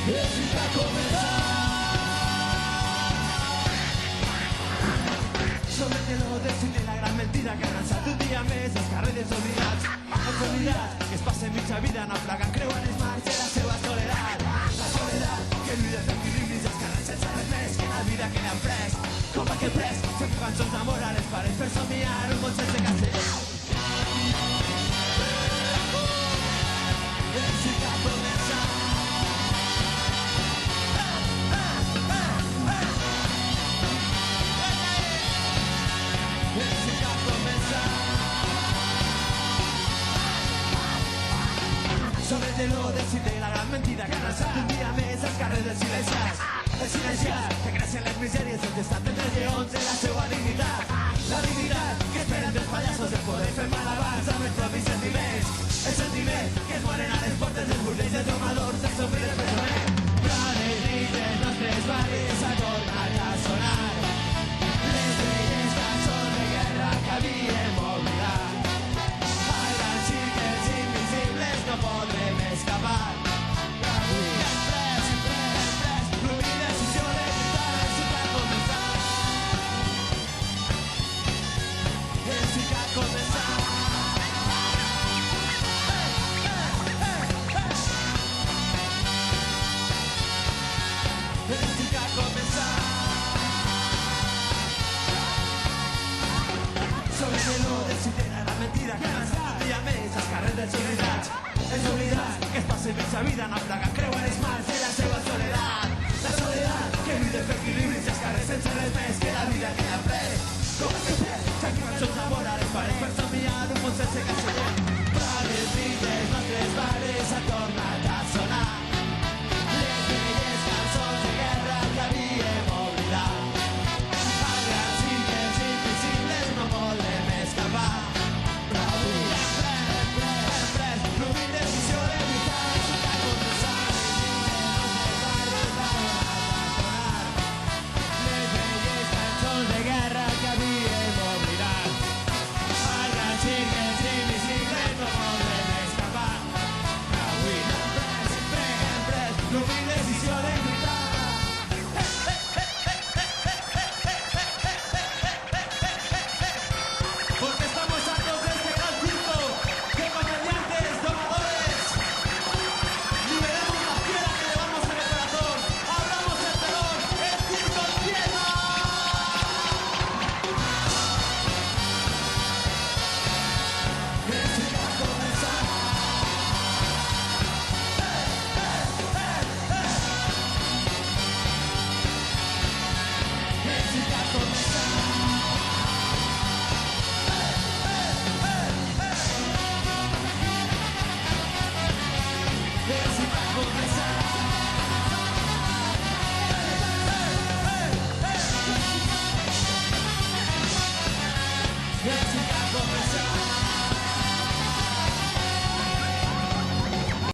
Necessita començar. Sobre-te-lo decide la gran mentida que han llançat un dia més els carrers dels oblidats. Els oblidats que es passen mitja vida naufragant, creuen els mars de la seva soledat. La soledat que lluita per equilibris els carrers sense res més que la vida que n'han pres. Com aquell pres, sempre cançons d'amor a les pares per somiar un món sense castellà. Necessita començar. Necessita començar. Sobre-te-lo decide la gran mentida que han alçat un dia més als carrers dels silenciats. Els silenciats que creixen les misèries on estan entre lleons de la seva dignitat. La dignitat que esperen dels pallassos de poder fer malabars amb els propis sentiments. Els sentiments que es moren a les portes dels burdells de tromadors del somni del presoner. Però les nits dels nostres barris ha tornat a sonar les velles cançons de guerra que havíem oblidat. Ara sí que els invisibles no podrem escapar. Avui hem pres l'humil decisió de lluitar necessita començar. Necessita començar. Necessita començar. Sobre-te-lo decidera la mentida que han alçat un dia més als carrers dels oblidats. Els oblidats que es passen mitja vida naufragant, creuen els mars de la seva soledat. La soledat que lluita per equilibris i els carrers sense res més que la vida que n'ha pres. Com que pres, s'han cançons d'amor a les pares per somiar un món sense castellà. Però les nits dels nostres barris ha tornat a sonar les velles cançons de guerra que havíem oblidat. Ara sí que els invisibles no volem escapar. Però avui hem pres l'humil decisió de lluitar necessita començar. Les velles cançons de guerra que havíem oblidat. Ara sí que els invisibles no volem escapar. Avui hem pres l'humil decisió de